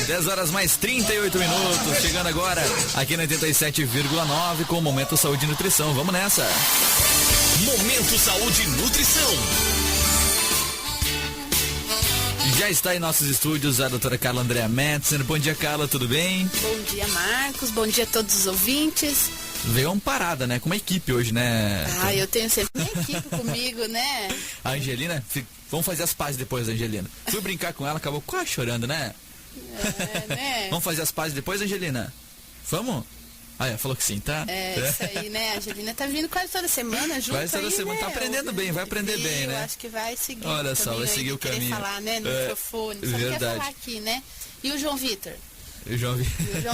10 horas mais 38 minutos. Chegando agora aqui na 87,9 com o Momento Saúde e Nutrição. Vamos nessa. Momento Saúde e Nutrição. Já está em nossos estúdios a doutora Carla Andrea Metzner. Bom dia, Carla, tudo bem? Bom dia, Marcos. Bom dia a todos os ouvintes. Veio uma parada, né? Com uma equipe hoje, né? Ah, eu tenho sempre minha equipe comigo, né? A Angelina, vamos fazer as pazes depois, Angelina. Fui brincar com ela, acabou quase chorando, né? É, né? Vamos fazer as pazes depois, Angelina? Vamos? Ah, falou que sim, tá? Isso aí, né? A Angelina tá vindo quase toda semana junto. Quase toda aí, semana, né? tá aprendendo bem, vai aprender bem, né? Eu acho que vai seguir. Olha só, vai seguir o caminho. falar, né? No microfone, só verdade. quer falar aqui, né? E o João Vitor? O João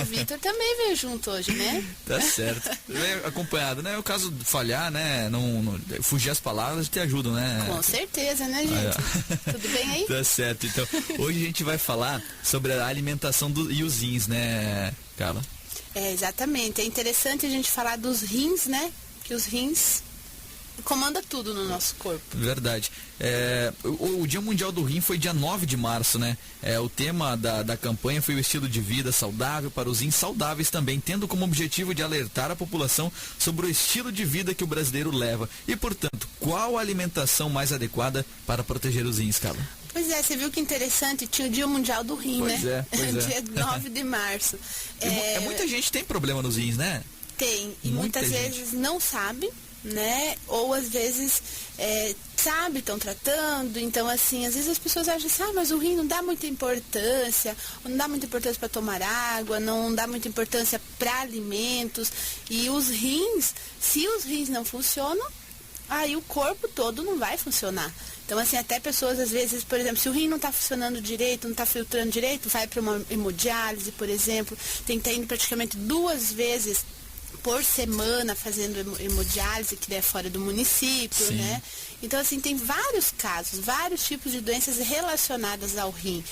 Vitor também veio junto hoje, né? Tá certo. Veio acompanhado, né? O caso de falhar, né? Não fugir as palavras te ajudam, né? Com certeza, né, gente? Tudo bem aí? Tá certo. Então, hoje a gente vai falar sobre a alimentação e os rins, né, Carla? Exatamente. É interessante a gente falar dos rins, né? Que os rins comanda tudo no nosso corpo. Verdade. O Dia Mundial do Rim foi dia 9 de março, né? O tema da campanha foi o estilo de vida saudável para os rins saudáveis também, tendo como objetivo de alertar a população sobre o estilo de vida que o brasileiro leva. E, portanto, qual a alimentação mais adequada para proteger os rins, Carla? Pois é, você viu que interessante, tinha o Dia Mundial do Rim, né? Pois é. Dia 9 de março. Muita gente tem problema nos rins, né? Tem, e muitas vezes não sabe, né? Ou às vezes sabe, estão tratando, então assim, às vezes as pessoas acham assim, mas o rim não dá muita importância, não dá muita importância para tomar água, não dá muita importância para alimentos, e os rins, se os rins não funcionam, aí o corpo todo não vai funcionar. Então, assim, até pessoas, às vezes, por exemplo, se o rim não está funcionando direito, não está filtrando direito, vai para uma hemodiálise, por exemplo, tem que estar indo praticamente 2 vezes por semana fazendo hemodiálise, que é fora do município, Sim. né? Então, assim, tem vários casos, vários tipos de doenças relacionadas ao rim.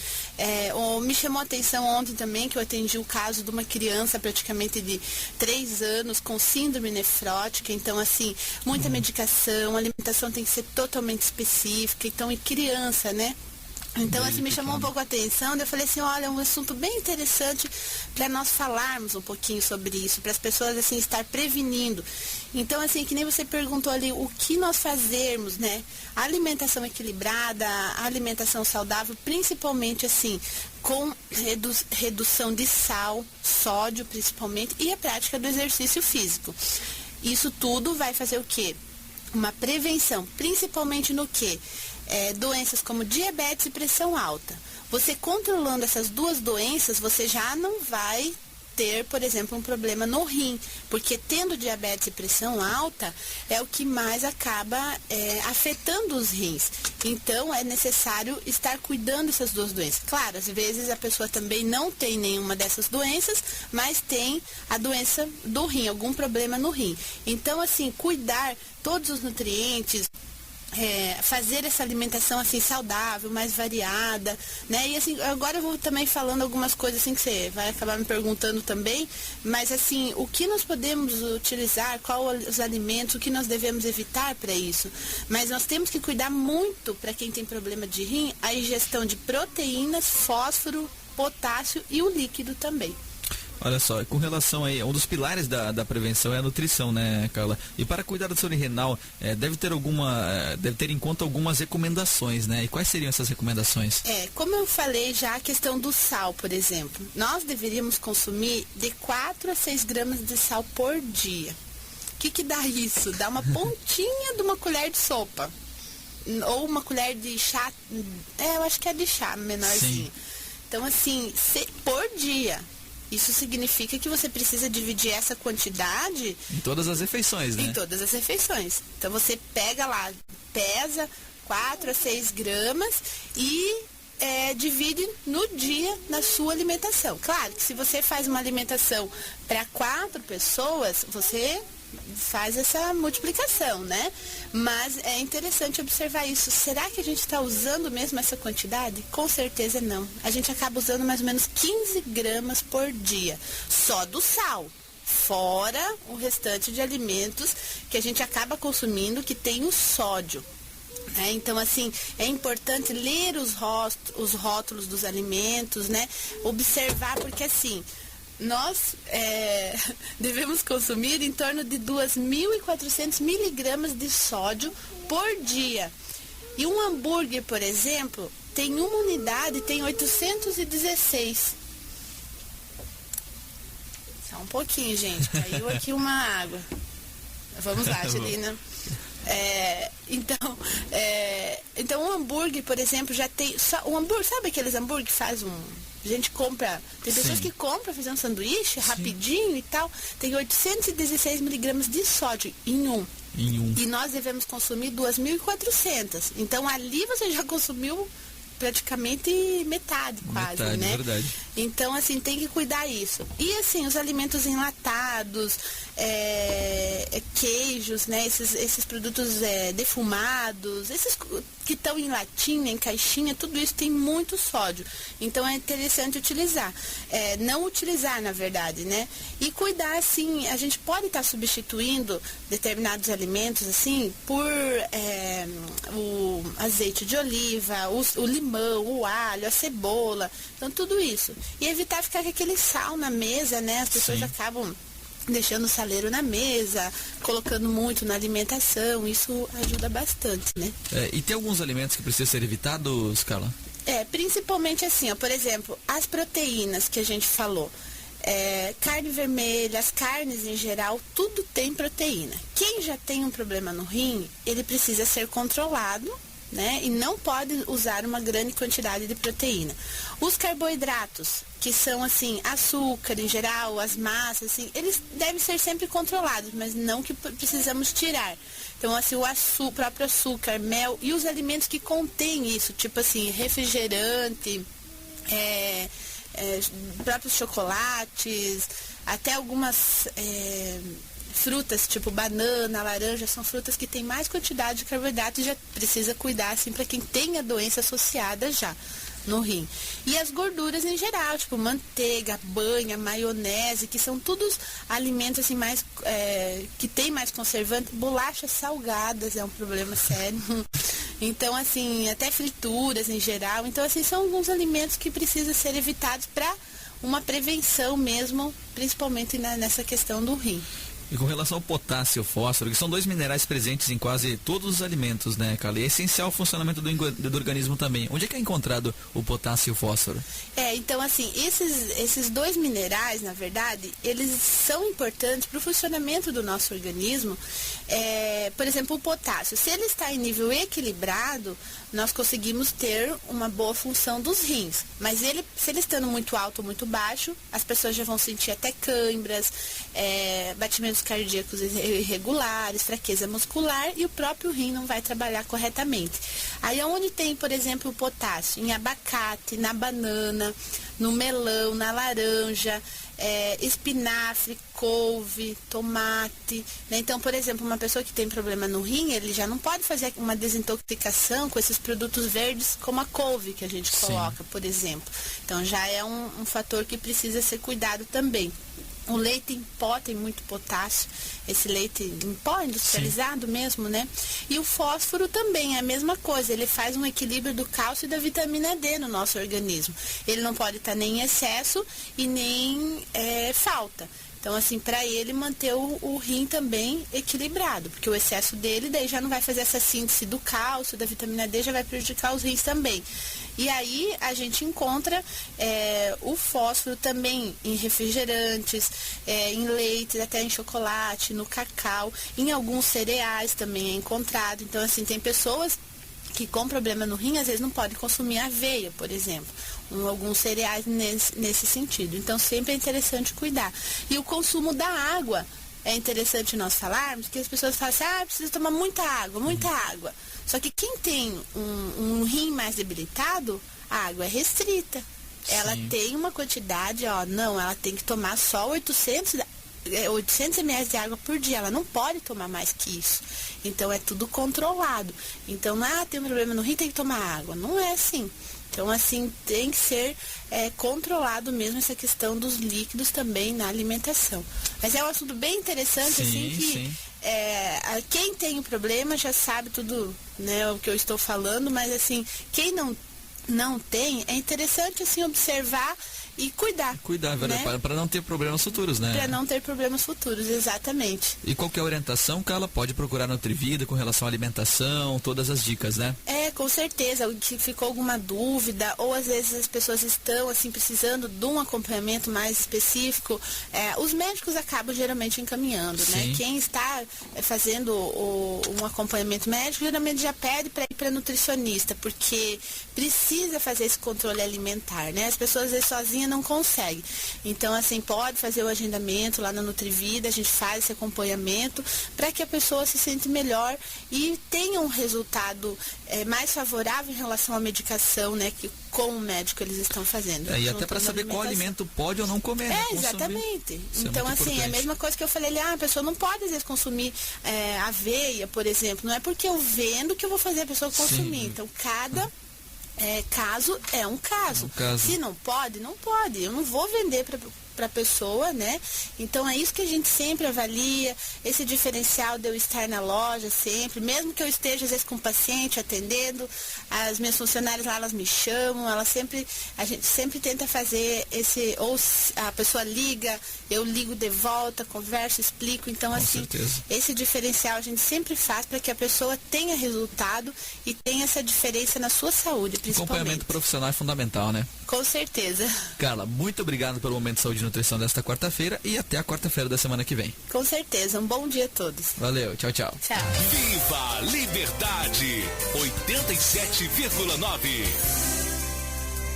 Me chamou a atenção ontem também que eu atendi o caso de uma criança praticamente de 3 anos com síndrome nefrótica. Então, assim, muita medicação, a alimentação tem que ser totalmente específica. Então, e criança, né? Então, assim, me chamou um pouco a atenção, eu falei assim, olha, é um assunto bem interessante para nós falarmos um pouquinho sobre isso, para as pessoas, assim, estar prevenindo. Então, assim, que nem você perguntou ali, o que nós fazermos, né? A alimentação equilibrada, a alimentação saudável, principalmente, assim, com redução de sal, sódio, principalmente, e a prática do exercício físico. Isso tudo vai fazer o quê? Uma prevenção, principalmente no quê? Doenças como diabetes e pressão alta. Você controlando essas 2 doenças, você já não vai ter, por exemplo, um problema no rim, porque tendo diabetes e pressão alta é o que mais acaba afetando os rins. Então, é necessário estar cuidando dessas 2 doenças. Claro, às vezes a pessoa também não tem nenhuma dessas doenças, mas tem a doença do rim, algum problema no rim. Então, assim, cuidar todos os nutrientes, fazer essa alimentação assim saudável, mais variada, né? E assim, agora eu vou também falando algumas coisas assim que você vai acabar me perguntando também, mas assim, o que nós podemos utilizar, quais os alimentos, o que nós devemos evitar para isso. Mas nós temos que cuidar muito, para quem tem problema de rim, a ingestão de proteínas, fósforo, potássio e o líquido também. Olha só, com relação aí, um dos pilares da prevenção é a nutrição, né, Carla? E para cuidar da saúde renal, deve ter em conta algumas recomendações, né? E quais seriam essas recomendações? Como eu falei já, a questão do sal, por exemplo. Nós deveríamos consumir de 4 a 6 gramas de sal por dia. O que dá isso? Dá uma pontinha de uma colher de sopa. Ou uma colher de chá, eu acho que é de chá, menorzinho. Sim. Então, assim, por dia. Isso significa que você precisa dividir essa quantidade... Em todas as refeições, né? Em todas as refeições. Então, você pega lá, pesa 4 a 6 gramas e divide no dia na sua alimentação. Claro que se você faz uma alimentação para 4 pessoas, você faz essa multiplicação, né? Mas é interessante observar isso. Será que a gente está usando mesmo essa quantidade? Com certeza não. A gente acaba usando mais ou menos 15 gramas por dia, só do sal. Fora o restante de alimentos que a gente acaba consumindo que tem o sódio. Então, assim, é importante ler os rótulos dos alimentos, né? Observar, porque assim, nós devemos consumir em torno de 2.400 miligramas de sódio por dia. E um hambúrguer, por exemplo, tem uma unidade, tem 816. Só um pouquinho, gente. Caiu aqui uma água. Vamos lá, Angelina. Então um hambúrguer, por exemplo, já tem. Um hambúrguer, sabe aqueles hambúrguer que faz um. A gente compra. Tem pessoas que compram fazer um sanduíche rapidinho e tal. Tem 816 miligramas de sódio em um. E nós devemos consumir 2.400. Então ali você já consumiu praticamente metade, quase, né? Verdade. Então, assim, tem que cuidar isso. E, assim, os alimentos enlatados, queijos, né? Esses produtos defumados, esses que estão em latinha, em caixinha, tudo isso tem muito sódio. Então, é interessante utilizar. Não utilizar, na verdade, né? E cuidar, assim, a gente pode estar substituindo determinados alimentos, assim, por o azeite de oliva, o limão, o alho, a cebola, então tudo isso. E evitar ficar com aquele sal na mesa, né? As pessoas acabam deixando o saleiro na mesa, colocando muito na alimentação, isso ajuda bastante, né? E tem alguns alimentos que precisam ser evitados, Carla? Principalmente assim, ó, por exemplo, as proteínas que a gente falou. Carne vermelha, as carnes em geral, tudo tem proteína. Quem já tem um problema no rim, ele precisa ser controlado, né? E não pode usar uma grande quantidade de proteína. Os carboidratos, que são assim, açúcar em geral, as massas, assim, eles devem ser sempre controlados, mas não que precisamos tirar. Então, assim, o próprio açúcar, mel e os alimentos que contêm isso, tipo assim, refrigerante, próprios chocolates, até algumas frutas, tipo banana, laranja, são frutas que têm mais quantidade de carboidrato e já precisa cuidar, assim, para quem tem a doença associada já no rim. E as gorduras em geral, tipo manteiga, banha, maionese, que são todos alimentos assim mais que tem mais conservante. Bolachas salgadas é um problema sério. Então, assim, até frituras em geral. Então, assim, são alguns alimentos que precisam ser evitados para uma prevenção mesmo, principalmente nessa questão do rim. E com relação ao potássio e ao fósforo, que são dois minerais presentes em quase todos os alimentos, né, Carla? E é essencial o funcionamento do organismo também. Onde é que é encontrado o potássio e o fósforo? Então, assim, esses dois minerais, na verdade, eles são importantes para o funcionamento do nosso organismo. Por exemplo, o potássio, se ele está em nível equilibrado, nós conseguimos ter uma boa função dos rins. Mas se ele estando muito alto ou muito baixo, as pessoas já vão sentir até câimbras, batimentos cardíacos irregulares, fraqueza muscular, e o próprio rim não vai trabalhar corretamente. Aí onde tem, por exemplo, o potássio? Em abacate, na banana, no melão, na laranja, espinafre, couve, tomate, né? Então, por exemplo, uma pessoa que tem problema no rim, ele já não pode fazer uma desintoxicação com esses produtos verdes como a couve que a gente coloca, por exemplo. Então, já é um fator que precisa ser cuidado também. O leite em pó tem muito potássio, esse leite em pó industrializado mesmo, né? E o fósforo também é a mesma coisa, ele faz um equilíbrio do cálcio e da vitamina D no nosso organismo. Ele não pode estar nem em excesso e nem falta. Então, assim, para ele manter o rim também equilibrado, porque o excesso dele daí já não vai fazer essa síntese do cálcio, da vitamina D, já vai prejudicar os rins também. E aí a gente encontra o fósforo também em refrigerantes, em leite, até em chocolate, no cacau, em alguns cereais também é encontrado. Então, assim, tem pessoas que com problema no rim, às vezes não podem consumir aveia, por exemplo. Alguns cereais nesse sentido. Então, sempre é interessante cuidar. E o consumo da água é interessante nós falarmos, que as pessoas falam assim, precisa tomar muita água, muita água. Só que quem tem um rim mais debilitado, a água é restrita. Ela tem uma quantidade, ela tem que tomar só 800 ml de água por dia, ela não pode tomar mais que isso. Então, é tudo controlado. Então, tem um problema no rim, tem que tomar água. Não é assim. Então, assim, tem que ser controlado mesmo essa questão dos líquidos também na alimentação. Mas é um assunto bem interessante, quem tem o problema já sabe tudo, né, o que eu estou falando, mas assim, quem não tem, é interessante assim observar e cuidar. Cuidar, né? Para não ter problemas futuros, né? Para não ter problemas futuros, exatamente. E qualquer orientação, Carla, pode procurar na Nutrivida com relação à alimentação, todas as dicas, né? Com certeza. Se ficou alguma dúvida, ou às vezes as pessoas estão assim precisando de um acompanhamento mais específico, os médicos acabam geralmente encaminhando, Sim. né? Quem está fazendo um acompanhamento médico, geralmente já pede para ir para nutricionista, porque precisa fazer esse controle alimentar, né? As pessoas às vezes sozinhas não conseguem. Então, assim, pode fazer o agendamento lá na Nutrivida, a gente faz esse acompanhamento para que a pessoa se sinta melhor e tenha um resultado mais favorável em relação à medicação, né? Que com o médico eles estão fazendo. E até para saber qual alimento pode ou não comer. Exatamente. Isso então, é assim, importante. é a mesma coisa que eu falei ali, a pessoa não pode, às vezes, consumir aveia, por exemplo. Não é porque eu vendo que eu vou fazer a pessoa consumir. Sim. Então, cada caso é um caso. Se não pode, não pode. Eu não vou vender para a pessoa, né? Então é isso que a gente sempre avalia, esse diferencial de eu estar na loja sempre, mesmo que eu esteja às vezes com um paciente atendendo, as minhas funcionárias lá, elas me chamam, a gente sempre tenta fazer ou a pessoa liga, eu ligo de volta, converso, explico, então assim, esse diferencial a gente sempre faz para que a pessoa tenha resultado e tenha essa diferença na sua saúde, principalmente. Acompanhamento profissional é fundamental, né? Com certeza. Carla, muito obrigado pelo Momento de Saúde e Nutrição desta quarta-feira e até a quarta-feira da semana que vem. Com certeza. Um bom dia a todos. Valeu. Tchau, tchau. Tchau. Viva a Liberdade 87,9.